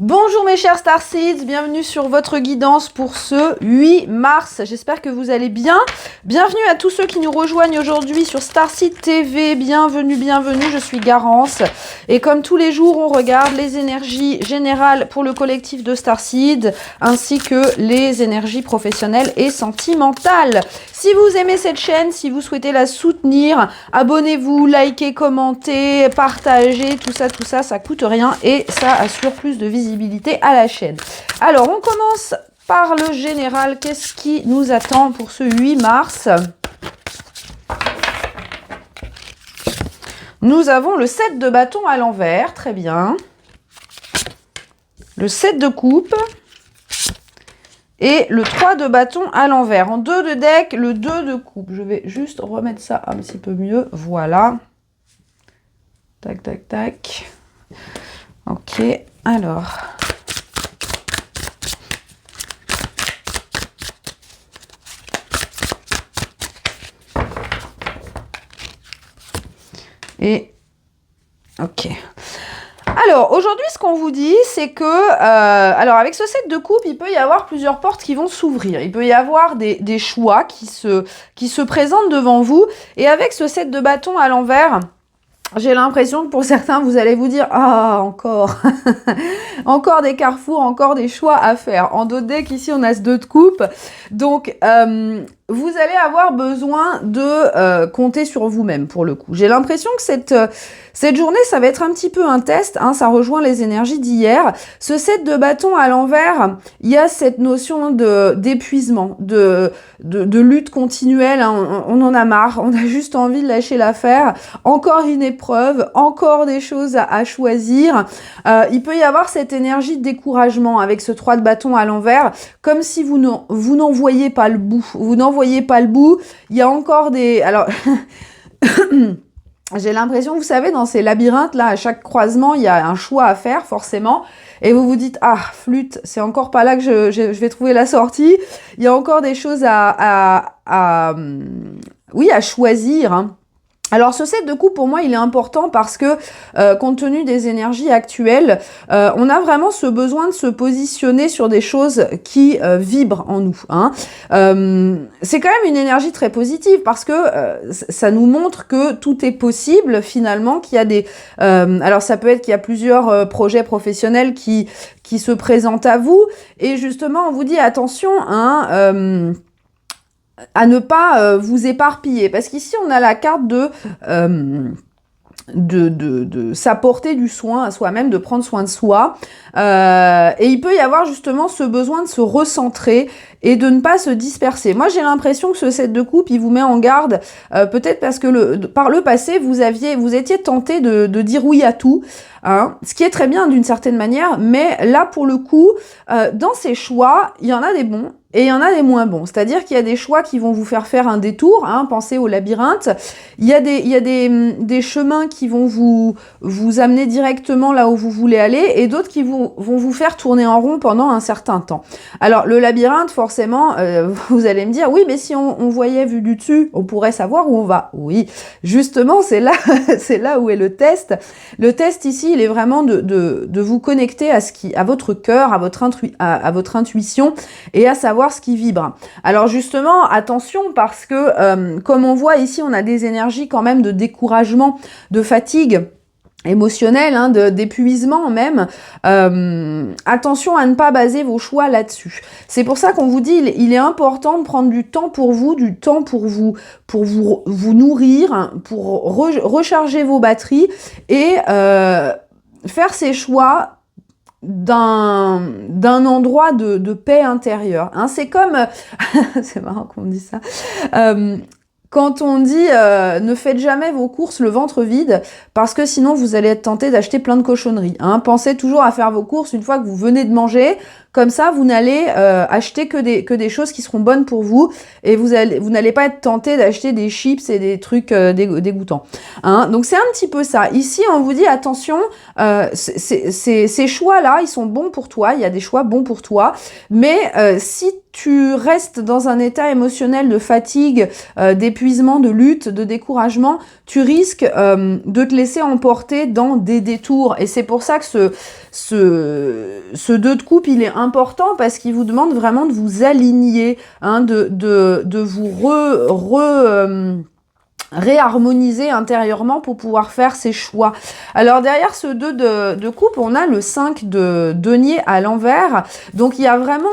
Bonjour mes chers Starseeds, bienvenue sur votre guidance pour ce 8 mars. J'espère que vous allez bien. Bienvenue à tous ceux qui nous rejoignent aujourd'hui sur Starseed TV. Bienvenue, bienvenue, je suis Garance. Et comme tous les jours, on regarde les énergies générales pour le collectif de Starseed, ainsi que les énergies professionnelles et sentimentales. Si vous aimez cette chaîne, si vous souhaitez la soutenir, abonnez-vous, likez, commentez, partagez, tout ça, ça coûte rien et ça assure plus de visibilité à la chaîne. Alors, on commence par le général. Qu'est-ce qui nous attend pour ce 8 mars? Nous avons le 7 de bâton à l'envers, très bien. Le 7 de coupe. Et le 3 de bâton à l'envers. En 2 de deck, le 2 de coupe. Je vais juste remettre ça un petit peu mieux. Voilà. Tac, tac, tac. Ok, alors. Et, ok. Alors, aujourd'hui, ce qu'on vous dit, c'est que, alors avec ce set de coupe, il peut y avoir plusieurs portes qui vont s'ouvrir. Il peut y avoir des choix qui se présentent devant vous. Et avec ce set de bâton à l'envers, j'ai l'impression que pour certains, vous allez vous dire « Ah, encore encore des carrefours, encore des choix à faire. » En d'autres decks, ici, on a ce 2 de coupe. Donc, vous allez avoir besoin de compter sur vous-même, pour le coup. J'ai l'impression que cette journée, ça va être un petit peu un test. Hein, ça rejoint les énergies d'hier. Ce set de bâton à l'envers, il y a cette notion d'épuisement, de lutte continuelle. Hein, on en a marre. On a juste envie de lâcher l'affaire. Encore une épreuve, encore des choses à choisir. Il peut y avoir cette énergie de découragement avec ce 3 de bâton à l'envers, comme si vous n'en voyez pas le bout. Vous n'en voyez pas le bout. Il y a encore des... Alors... J'ai l'impression, vous savez, dans ces labyrinthes, là, à chaque croisement, il y a un choix à faire, forcément. Et vous vous dites, ah, flûte, c'est encore pas là que je vais trouver la sortie. Il y a encore des choses à choisir, hein. Alors, ce set de coupe, pour moi, il est important parce que, compte tenu des énergies actuelles, on a vraiment ce besoin de se positionner sur des choses qui vibrent en nous. Hein. C'est quand même une énergie très positive parce que ça nous montre que tout est possible, finalement, qu'il y a des... alors, ça peut être qu'il y a plusieurs projets professionnels qui se présentent à vous. Et justement, on vous dit, attention, hein... à ne pas vous éparpiller. Parce qu'ici, on a la carte de s'apporter du soin à soi-même, de prendre soin de soi. Et il peut y avoir justement ce besoin de se recentrer et de ne pas se disperser. Moi, j'ai l'impression que ce set de coupe, il vous met en garde, peut-être parce que par le passé, vous étiez tenté de dire oui à tout, hein, ce qui est très bien d'une certaine manière, mais là, pour le coup, dans ces choix, il y en a des bons, et il y en a des moins bons. C'est-à-dire qu'il y a des choix qui vont vous faire faire un détour, hein, pensez au labyrinthe. Il y a des chemins qui vont vous amener directement là où vous voulez aller, et d'autres qui vont vous faire tourner en rond pendant un certain temps. Alors, le labyrinthe, forcément, vous allez me dire, oui, mais si on voyait vu du dessus, on pourrait savoir où on va. Oui, justement, c'est là, c'est là où est le test. Le test ici, il est vraiment de vous connecter à votre cœur, à votre intuition, et à savoir ce qui vibre. Alors justement, attention, parce que comme on voit ici, on a des énergies quand même de découragement, de fatigue émotionnelle, hein, d'épuisement même. Attention à ne pas baser vos choix là-dessus. C'est pour ça qu'on vous dit, il est important de prendre du temps pour vous, vous nourrir, pour recharger vos batteries et faire ces choix d'un endroit de paix intérieure. Hein, c'est comme... c'est marrant qu'on me dise ça. Quand on dit ne faites jamais vos courses le ventre vide, parce que sinon vous allez être tenté d'acheter plein de cochonneries. Hein. Pensez toujours à faire vos courses une fois que vous venez de manger, comme ça vous n'allez acheter que des choses qui seront bonnes pour vous, et vous n'allez pas être tenté d'acheter des chips et des trucs dégoûtants. Hein. Donc c'est un petit peu ça. Ici on vous dit attention, ces choix-là, ils sont bons pour toi, il y a des choix bons pour toi, mais si tu restes dans un état émotionnel de fatigue, d'épuisement, de lutte, de découragement, tu risques de te laisser emporter dans des détours. Et c'est pour ça que ce 2 de coupe, il est important parce qu'il vous demande vraiment de vous aligner, hein, de vous réharmoniser intérieurement pour pouvoir faire ses choix. Alors derrière ce 2 de coupe, on a le 5 de denier à l'envers. Donc il y a vraiment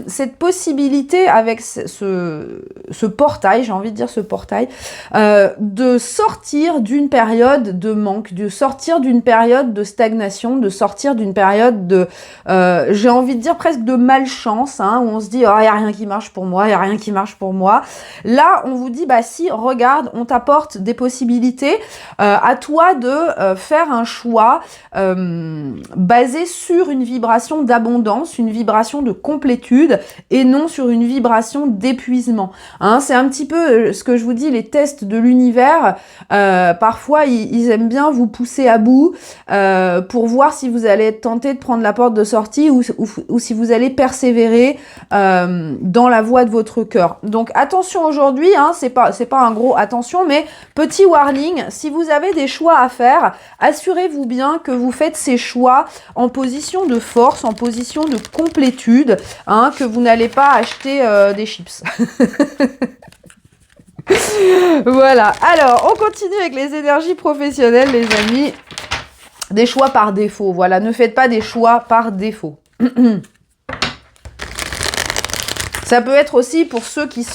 cette possibilité avec ce portail, j'ai envie de dire ce portail, de sortir d'une période de manque, de sortir d'une période de stagnation, de sortir d'une période de, j'ai envie de dire presque de malchance, hein, où on se dit, oh, il n'y a rien qui marche pour moi, il n'y a rien qui marche pour moi. Là, on vous dit, bah si, regarde, on t'apporte des possibilités, à toi de faire un choix basé sur une vibration d'abondance, une vibration de complétude et non sur une vibration d'épuisement. Hein, c'est un petit peu ce que je vous dis, les tests de l'univers, parfois ils aiment bien vous pousser à bout pour voir si vous allez être tenté de prendre la porte de sortie ou si vous allez persévérer dans la voie de votre cœur. Donc attention aujourd'hui, hein, c'est pas un gros attention, mais petit warning, si vous avez des choix à faire, assurez-vous bien que vous faites ces choix en position de force, en position de complétude, hein, que vous n'allez pas acheter des chips. Voilà, alors on continue avec les énergies professionnelles, les amis. Des choix par défaut, voilà, ne faites pas des choix par défaut. Ça peut être aussi pour ceux qui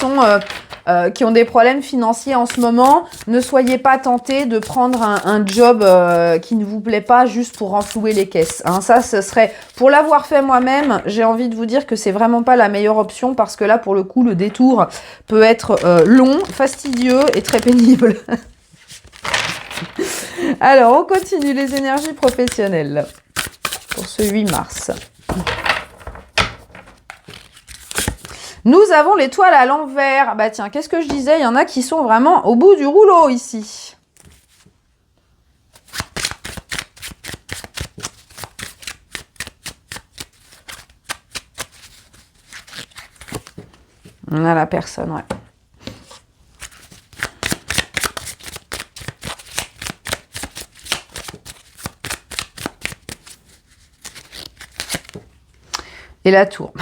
ont des problèmes financiers en ce moment. Ne soyez pas tentés de prendre un job qui ne vous plaît pas juste pour renflouer les caisses. Hein. Ça, ce serait, pour l'avoir fait moi-même, j'ai envie de vous dire que c'est vraiment pas la meilleure option parce que là, pour le coup, le détour peut être long, fastidieux et très pénible. Alors, on continue les énergies professionnelles pour ce 8 mars. Nous avons l'étoile à l'envers. Bah tiens, qu'est-ce que je disais? Il y en a qui sont vraiment au bout du rouleau ici. On a la personne, ouais. Et la tour.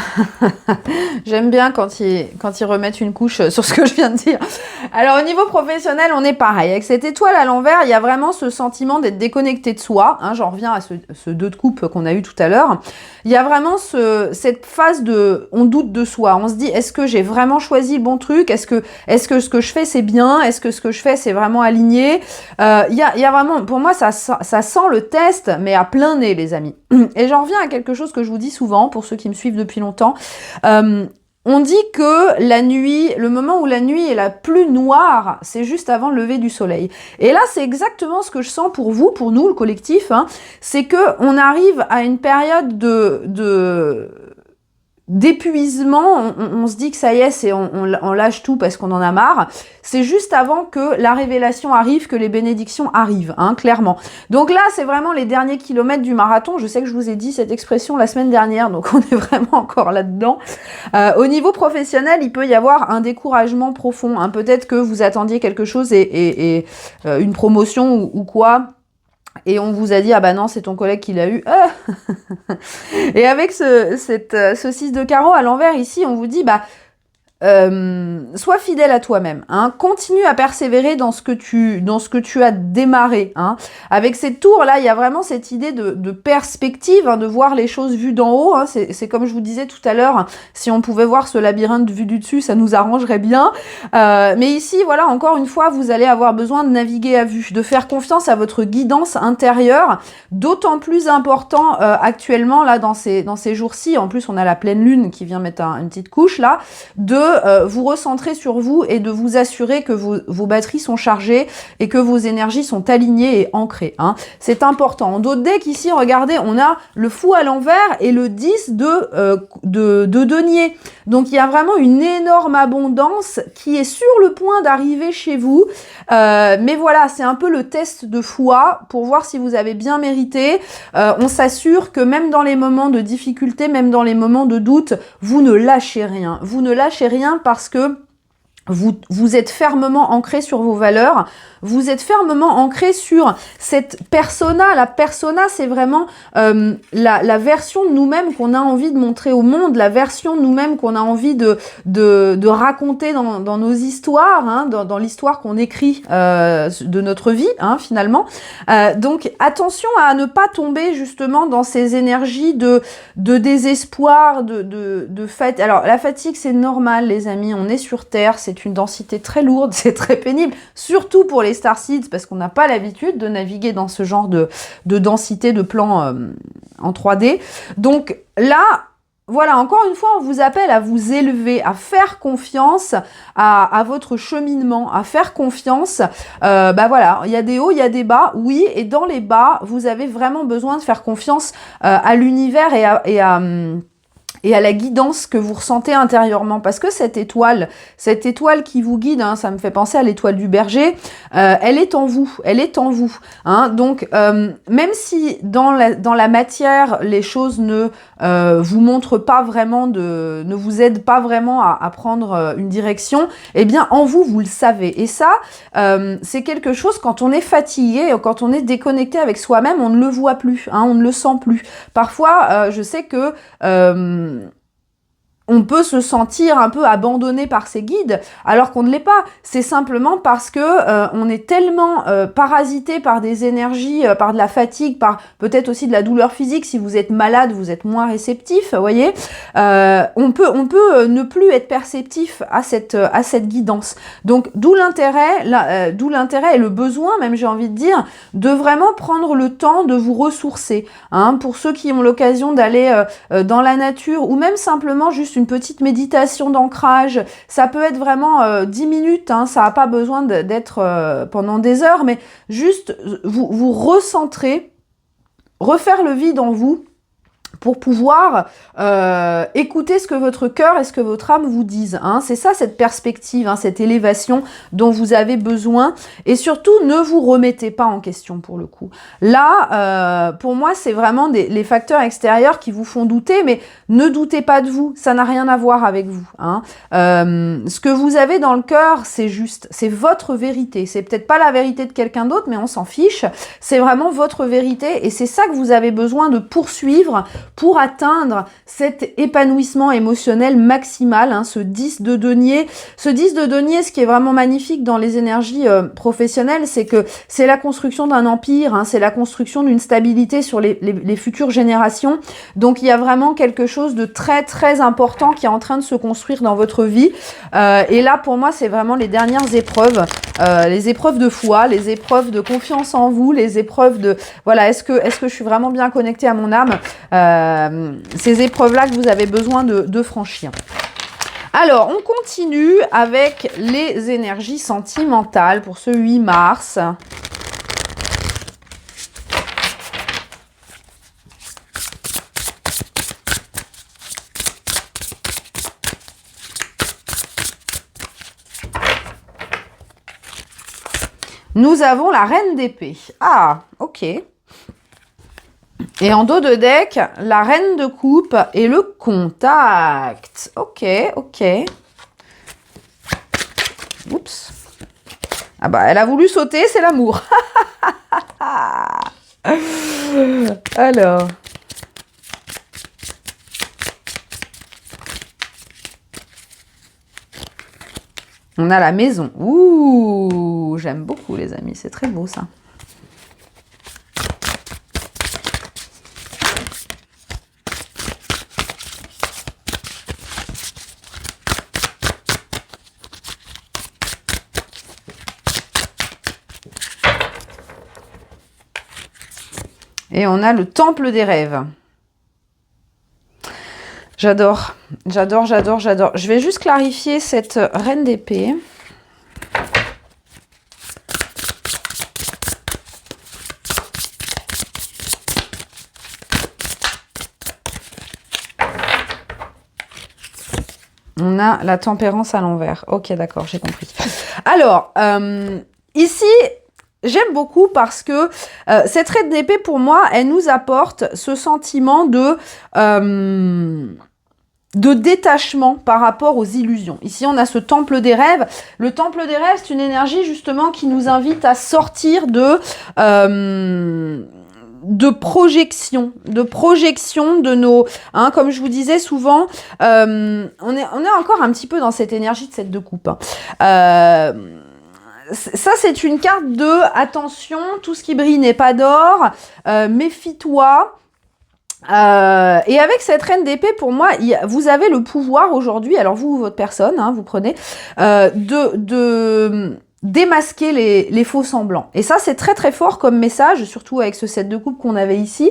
J'aime bien quand ils remettent une couche sur ce que je viens de dire. Alors, au niveau professionnel, on est pareil. Avec cette étoile à l'envers, il y a vraiment ce sentiment d'être déconnecté de soi. Hein, j'en reviens à ce 2 de coupe qu'on a eu tout à l'heure. Il y a vraiment cette phase de... On doute de soi. On se dit, est-ce que j'ai vraiment choisi le bon truc? Est-ce que ce que je fais, c'est bien? Est-ce que ce que je fais, c'est vraiment aligné? Il y a vraiment... Pour moi, ça sent le test, mais à plein nez, les amis. Et j'en reviens à quelque chose que je vous dis souvent, pour ceux qui me suivent depuis longtemps. On dit que la nuit, le moment où la nuit est la plus noire, c'est juste avant le lever du soleil. Et là, c'est exactement ce que je sens pour vous, pour nous, le collectif. Hein, c'est que on arrive à une période d'épuisement, on se dit que ça y est, on lâche tout parce qu'on en a marre. C'est juste avant que la révélation arrive, que les bénédictions arrivent, hein, clairement. Donc là, c'est vraiment les derniers kilomètres du marathon. Je sais que je vous ai dit cette expression la semaine dernière, donc on est vraiment encore là-dedans. Au niveau professionnel, il peut y avoir un découragement profond. Hein. Peut-être que vous attendiez quelque chose et une promotion ou quoi. Et on vous a dit, ah bah non, c'est ton collègue qui l'a eu. Et avec ce 6 de carreau à l'envers ici, on vous dit, bah, sois fidèle à toi-même, hein. Continue à persévérer dans ce que tu as démarré, hein. Avec cette tour là, il y a vraiment cette idée de perspective, hein, de voir les choses vues d'en haut, hein. C'est comme je vous disais tout à l'heure, si on pouvait voir ce labyrinthe vu du dessus, ça nous arrangerait bien. Mais ici, voilà, encore une fois, vous allez avoir besoin de naviguer à vue, de faire confiance à votre guidance intérieure, d'autant plus important actuellement là dans ces jours-ci. En plus, on a la pleine lune qui vient mettre une petite couche là, de de vous recentrer sur vous et de vous assurer que vos batteries sont chargées et que vos énergies sont alignées et ancrées. Hein. C'est important. En d'autres decks, ici, regardez, on a le fou à l'envers et le 10 de denier. Donc, il y a vraiment une énorme abondance qui est sur le point d'arriver chez vous. Mais voilà, c'est un peu le test de foi pour voir si vous avez bien mérité. On s'assure que même dans les moments de difficulté, même dans les moments de doute, vous ne lâchez rien. Vous ne lâchez rien parce que vous êtes fermement ancré sur vos valeurs, vous êtes fermement ancré sur cette persona. La persona, c'est vraiment la version de nous-mêmes qu'on a envie de montrer au monde, la version de nous-mêmes qu'on a envie de raconter dans nos histoires, hein, dans l'histoire qu'on écrit de notre vie, hein, finalement. Donc, attention à ne pas tomber justement dans ces énergies de désespoir, de fatigue. Alors, la fatigue, c'est normal, les amis, on est sur Terre, c'est une densité très lourde, c'est très pénible, surtout pour les starseeds, parce qu'on n'a pas l'habitude de naviguer dans ce genre de densité de plan en 3D. Donc là, voilà, encore une fois, on vous appelle à vous élever, à faire confiance à votre cheminement, à faire confiance. Bah voilà, il y a des hauts, il y a des bas, oui, et dans les bas, vous avez vraiment besoin de faire confiance à l'univers et à la guidance que vous ressentez intérieurement. Parce que cette étoile qui vous guide, hein, ça me fait penser à l'étoile du berger, elle est en vous, Hein. Donc, même si dans la matière, les choses ne vous montrent pas vraiment, ne vous aident pas vraiment à prendre une direction, eh bien, en vous, vous le savez. Et ça, c'est quelque chose, quand on est fatigué, quand on est déconnecté avec soi-même, on ne le voit plus, hein, on ne le sent plus. Parfois, je sais que on peut se sentir un peu abandonné par ses guides, alors qu'on ne l'est pas. C'est simplement parce que on est tellement parasité par des énergies, par de la fatigue, par peut-être aussi de la douleur physique. Si vous êtes malade, vous êtes moins réceptif, vous voyez. On peut ne plus être perceptif à cette guidance. Donc d'où l'intérêt et le besoin, même j'ai envie de dire, de vraiment prendre le temps de vous ressourcer. Hein, pour ceux qui ont l'occasion d'aller dans la nature ou même simplement juste une petite méditation d'ancrage, ça peut être vraiment 10 minutes, hein, ça n'a pas besoin d'être pendant des heures, mais juste vous recentrer, refaire le vide en vous pour pouvoir écouter ce que votre cœur et ce que votre âme vous disent. Hein. C'est ça, cette perspective, hein, cette élévation dont vous avez besoin. Et surtout, ne vous remettez pas en question pour le coup. Là, pour moi, c'est vraiment les facteurs extérieurs qui vous font douter, mais ne doutez pas de vous. Ça n'a rien à voir avec vous. Hein. Ce que vous avez dans le cœur, c'est juste, c'est votre vérité. C'est peut-être pas la vérité de quelqu'un d'autre, mais on s'en fiche. C'est vraiment votre vérité et c'est ça que vous avez besoin de poursuivre pour atteindre cet épanouissement émotionnel maximal, hein, ce 10 de denier. Ce 10 de denier, ce qui est vraiment magnifique dans les énergies professionnelles, c'est que c'est la construction d'un empire, hein, c'est la construction d'une stabilité sur les futures générations. Donc il y a vraiment quelque chose de très très important qui est en train de se construire dans votre vie. Et là, pour moi, c'est vraiment les dernières épreuves, les épreuves de foi, les épreuves de confiance en vous, les épreuves de, voilà, est-ce que je suis vraiment bien connectée à mon âme, ces épreuves-là que vous avez besoin de franchir. Alors, on continue avec les énergies sentimentales pour ce 8 mars. Nous avons la reine d'épée. Ah, ok. Et en dos de deck, la reine de coupe et le contact. Ok, ok. Oups. Ah bah, elle a voulu sauter, c'est l'amour. Alors. On a la maison. Ouh, j'aime beaucoup les amis, c'est très beau ça. Et on a le temple des rêves. J'adore. J'adore, j'adore, j'adore. Je vais juste clarifier cette reine d'épée. On a la tempérance à l'envers. Ok, d'accord, j'ai compris. Alors, ici, j'aime beaucoup parce que cette reine d'épée, pour moi, elle nous apporte ce sentiment de détachement par rapport aux illusions. Ici, on a ce temple des rêves. Le temple des rêves, c'est une énergie, justement, qui nous invite à sortir de projection de nos... Hein, comme je vous disais souvent, on est encore un petit peu dans cette énergie de 7 de coupe. Ça, c'est une carte de attention, tout ce qui brille n'est pas d'or, méfie-toi. Et avec cette reine d'épée, pour moi, vous avez le pouvoir aujourd'hui, alors vous ou votre personne, hein, vous prenez, de démasquer les faux semblants. Et ça, c'est très très fort comme message, surtout avec ce set de coupe qu'on avait ici.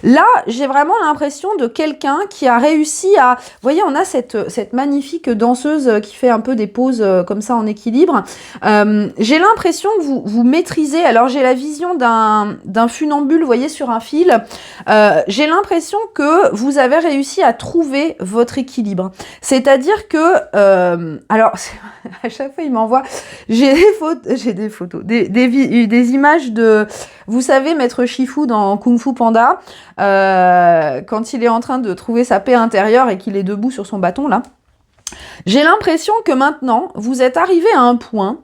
Là, j'ai vraiment l'impression de quelqu'un qui a réussi à... Vous voyez, on a cette magnifique danseuse qui fait un peu des poses comme ça en équilibre. J'ai l'impression que vous maîtrisez... Alors, j'ai la vision d'un funambule, vous voyez, sur un fil. J'ai l'impression que vous avez réussi à trouver votre équilibre. C'est-à-dire que... alors, à chaque fois, il m'envoie... J'ai des photos, des images de, vous savez, Maître Shifu dans Kung Fu Panda, quand il est en train de trouver sa paix intérieure et qu'il est debout sur son bâton, là. J'ai l'impression que maintenant, vous êtes arrivé à un point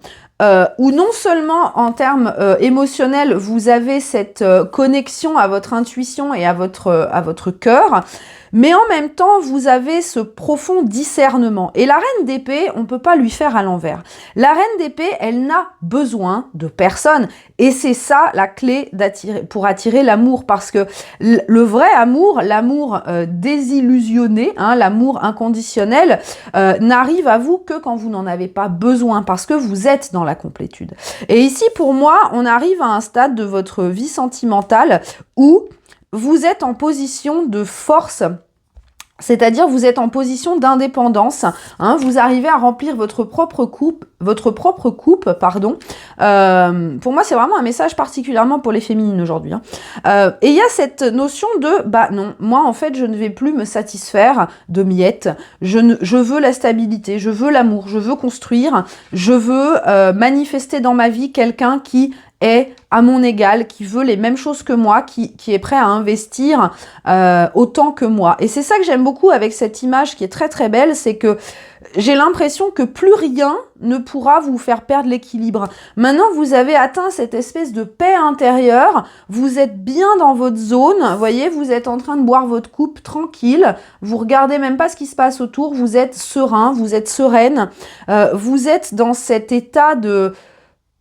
où non seulement en termes émotionnels, vous avez cette connexion à votre intuition et à votre cœur, mais en même temps, vous avez ce profond discernement. Et la reine d'épée, on ne peut pas lui faire à l'envers. La reine d'épée, elle n'a besoin de personne. Et c'est ça la clé pour attirer l'amour. Parce que le vrai amour, l'amour désillusionné, hein, l'amour inconditionnel, n'arrive à vous que quand vous n'en avez pas besoin. Parce que vous êtes dans la complétude. Et ici, pour moi, on arrive à un stade de votre vie sentimentale où vous êtes en position de force, c'est-à-dire vous êtes en position d'indépendance, hein, vous arrivez à remplir votre propre coupe, pardon. Pour moi, c'est vraiment un message particulièrement pour les féminines aujourd'hui. Hein. Et il y a cette notion de, bah non, moi en fait, je ne vais plus me satisfaire de miettes, je veux la stabilité, je veux l'amour, je veux construire, je veux manifester dans ma vie quelqu'un qui est à mon égal, qui veut les mêmes choses que moi, qui est prêt à investir autant que moi. Et c'est ça que j'aime beaucoup avec cette image qui est très très belle, c'est que j'ai l'impression que plus rien ne pourra vous faire perdre l'équilibre. Maintenant, vous avez atteint cette espèce de paix intérieure, vous êtes bien dans votre zone, vous voyez, vous êtes en train de boire votre coupe tranquille, vous regardez même pas ce qui se passe autour, vous êtes serein, vous êtes sereine, vous êtes dans cet état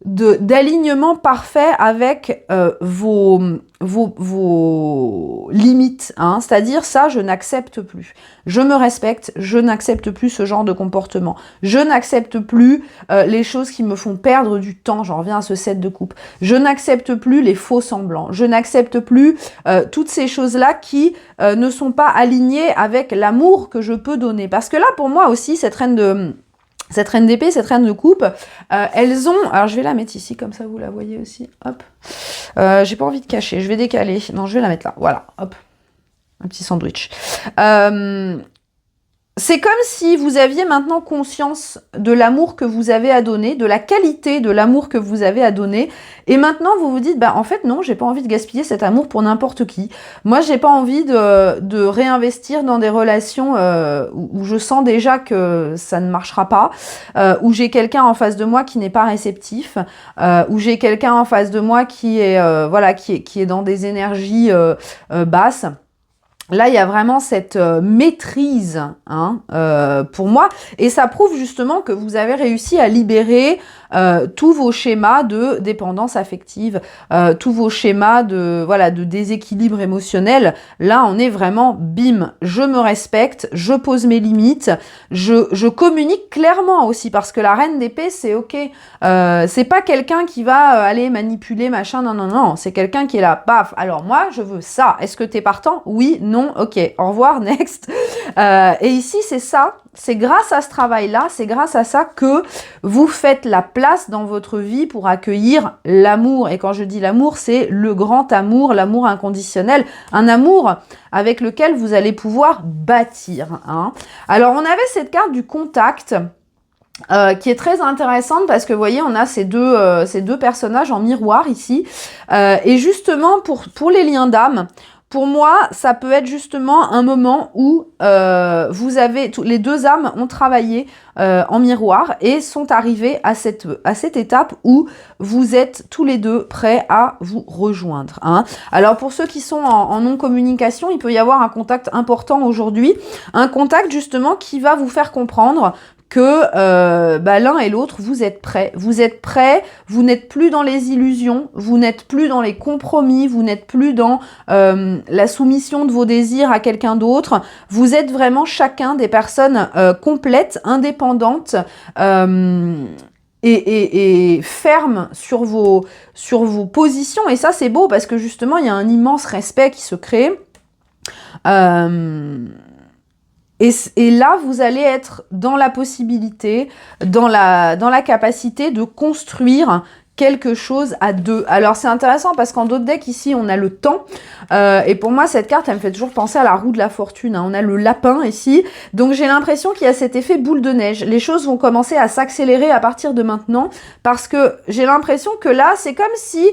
d'alignement parfait avec vos limites, hein. C'est-à-dire ça, je n'accepte plus. Je me respecte, je n'accepte plus ce genre de comportement. Je n'accepte plus les choses qui me font perdre du temps. J'en reviens à ce set de coupe. Je n'accepte plus les faux semblants. Je n'accepte plus toutes ces choses-là qui ne sont pas alignées avec l'amour que je peux donner. Parce que là, pour moi aussi, cette reine d'épée, cette reine de coupe, elles ont... Alors, je vais la mettre ici, comme ça, vous la voyez aussi. Hop. J'ai pas envie de cacher. Je vais décaler. Non, je vais la mettre là. Voilà. Hop. Un petit sandwich. C'est comme si vous aviez maintenant conscience de l'amour que vous avez à donner, de la qualité de l'amour que vous avez à donner. Et maintenant, vous vous dites, bah, en fait, non, j'ai pas envie de gaspiller cet amour pour n'importe qui. Moi, j'ai pas envie de réinvestir dans des relations où je sens déjà que ça ne marchera pas, où j'ai quelqu'un en face de moi qui n'est pas réceptif, où j'ai quelqu'un en face de moi qui est, qui est dans des énergies basses. Là, il y a vraiment cette maîtrise, hein, pour moi, et ça prouve justement que vous avez réussi à libérer tous vos schémas de dépendance affective, tous vos schémas de déséquilibre émotionnel. Là, on est vraiment, bim, je me respecte, je pose mes limites, je communique clairement aussi, parce que la reine d'épée, c'est ok, c'est pas quelqu'un qui va aller manipuler, machin, non, c'est quelqu'un qui est là, paf, alors moi, je veux ça, est-ce que t'es partant? Oui, non. non, ok, au revoir, next. Et ici, c'est ça, c'est grâce à ce travail-là, c'est grâce à ça que vous faites la place dans votre vie pour accueillir l'amour. Et quand je dis l'amour, c'est le grand amour, l'amour inconditionnel, un amour avec lequel vous allez pouvoir bâtir. Hein. Alors, on avait cette carte du contact, qui est très intéressante parce que vous voyez, on a ces deux personnages en miroir ici. Et justement, pour les liens d'âme, pour moi, ça peut être justement un moment où les deux âmes ont travaillé en miroir et sont arrivées à cette étape où vous êtes tous les deux prêts à vous rejoindre. Hein. Alors pour ceux qui sont en non-communication, il peut y avoir un contact important aujourd'hui, un contact justement qui va vous faire comprendre que l'un et l'autre, vous êtes prêts. Vous êtes prêts, vous n'êtes plus dans les illusions, vous n'êtes plus dans les compromis, vous n'êtes plus dans la soumission de vos désirs à quelqu'un d'autre. Vous êtes vraiment chacun des personnes complètes, indépendantes et fermes sur vos positions. Et ça, c'est beau parce que justement, il y a un immense respect qui se crée. Et là, vous allez être dans la possibilité, dans la capacité de construire quelque chose à deux. Alors c'est intéressant parce qu'en d'autres decks ici on a le temps et pour moi cette carte elle me fait toujours penser à la roue de la fortune, hein. On a le lapin ici, donc j'ai l'impression qu'il y a cet effet boule de neige. Les choses vont commencer à s'accélérer à partir de maintenant parce que j'ai l'impression que là c'est comme si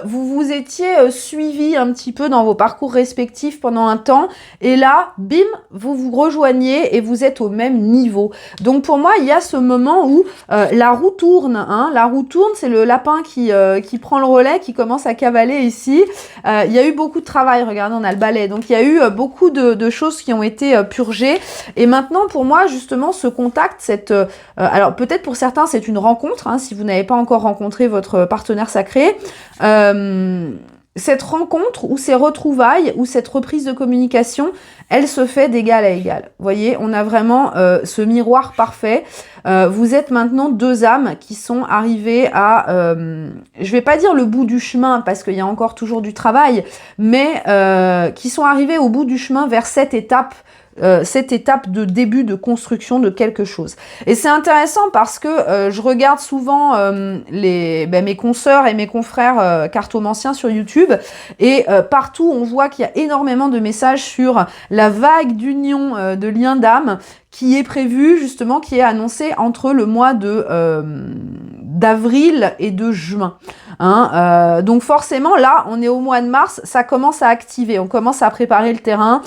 vous vous étiez suivi un petit peu dans vos parcours respectifs pendant un temps et là bim vous vous rejoignez et vous êtes au même niveau. Donc pour moi il y a ce moment où la roue tourne, hein. La roue tourne, c'est le lapin qui prend le relais, qui commence à cavaler ici. Il y a eu beaucoup de travail, regardez, on a le balai. Donc il y a eu beaucoup de choses qui ont été purgées. Et maintenant, pour moi, justement, ce contact, alors peut-être pour certains, c'est une rencontre, hein, si vous n'avez pas encore rencontré votre partenaire sacré. Cette rencontre ou ces retrouvailles ou cette reprise de communication, elle se fait d'égal à égal. Vous voyez, on a vraiment ce miroir parfait. Vous êtes maintenant deux âmes qui sont arrivées à, je vais pas dire le bout du chemin parce qu'il y a encore toujours du travail, mais qui sont arrivées au bout du chemin vers cette étape de début de construction de quelque chose. Et c'est intéressant parce que je regarde souvent mes consoeurs et mes confrères cartomanciens sur YouTube et partout on voit qu'il y a énormément de messages sur la vague d'union de liens d'âme qui est prévue justement, qui est annoncée entre le mois d'avril et de juin. Hein, donc forcément là on est au mois de mars, ça commence à activer, on commence à préparer le terrain,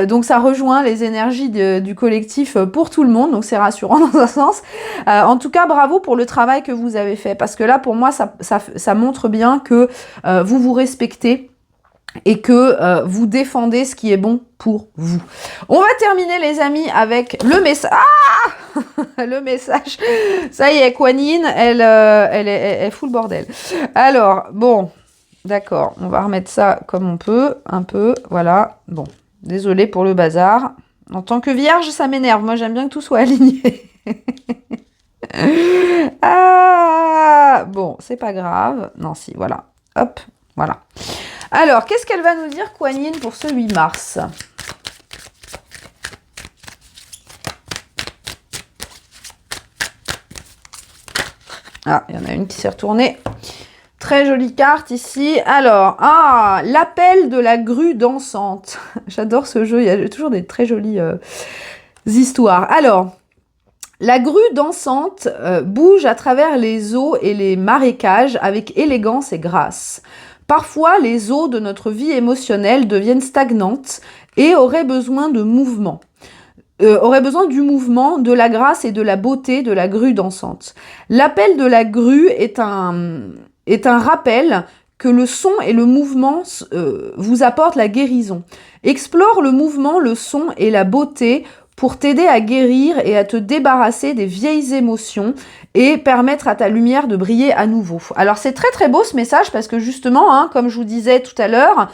donc ça rejoint les énergies du collectif pour tout le monde, donc c'est rassurant dans un sens. En tout cas bravo pour le travail que vous avez fait, parce que là pour moi ça montre bien que vous vous respectez et que vous défendez ce qui est bon pour vous. On va terminer les amis avec le message. Ah le message. Ça y est, Kuan Yin, elle fout le bordel. Alors, bon, d'accord, on va remettre ça comme on peut, un peu, voilà. Bon, désolé pour le bazar. En tant que vierge, ça m'énerve. Moi, j'aime bien que tout soit aligné. Ah bon, c'est pas grave. Non, si, voilà. Hop, voilà. Alors, qu'est-ce qu'elle va nous dire, Kuan Yin, pour ce 8 mars? Ah, il y en a une qui s'est retournée. Très jolie carte ici. Alors, l'appel de la grue dansante. J'adore ce jeu, il y a toujours des très jolies histoires. Alors, la grue dansante bouge à travers les eaux et les marécages avec élégance et grâce. Parfois, les eaux de notre vie émotionnelle deviennent stagnantes et auraient besoin de mouvement. Aurait besoin du mouvement, de la grâce et de la beauté de la grue dansante. L'appel de la grue est un rappel que le son et le mouvement vous apportent la guérison. Explore le mouvement, le son et la beauté pour t'aider à guérir et à te débarrasser des vieilles émotions et permettre à ta lumière de briller à nouveau. Alors c'est très très beau ce message parce que justement, hein, comme je vous disais tout à l'heure,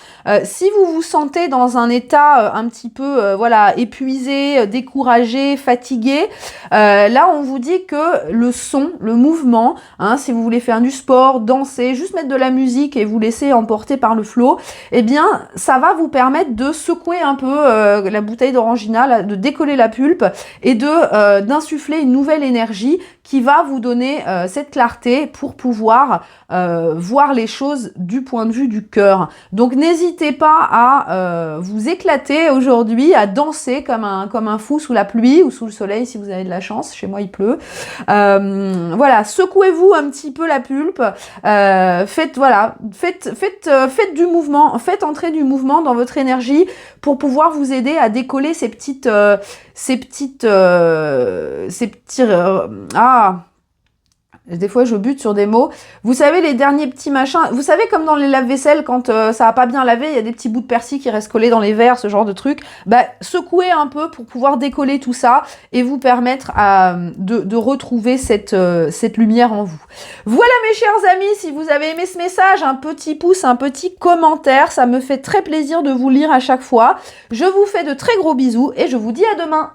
si vous vous sentez dans un état un petit peu voilà, épuisé, découragé, fatigué, là on vous dit que le son, le mouvement, hein, si vous voulez faire du sport, danser, juste mettre de la musique et vous laisser emporter par le flot, eh bien ça va vous permettre de secouer un peu la bouteille d'orangina, de décoller la pulpe et de d'insuffler une nouvelle énergie qui va vous donner cette clarté pour pouvoir voir les choses du point de vue du cœur. Donc n'hésitez pas à vous éclater aujourd'hui, à danser comme un fou sous la pluie ou sous le soleil si vous avez de la chance. Chez moi il pleut. Voilà, secouez-vous un petit peu la pulpe. Faites du mouvement, faites entrer du mouvement dans votre énergie pour pouvoir vous aider à décoller ces petits des fois je bute sur des mots. Vous savez, les derniers petits machins, vous savez comme dans les lave-vaisselle quand ça a pas bien lavé, il y a des petits bouts de persil qui restent collés dans les verres, ce genre de truc. Bah, secouez un peu pour pouvoir décoller tout ça et vous permettre de retrouver cette lumière en vous. Voilà mes chers amis, si vous avez aimé ce message, un petit pouce, un petit commentaire, ça me fait très plaisir de vous lire à chaque fois. Je vous fais de très gros bisous et je vous dis à demain.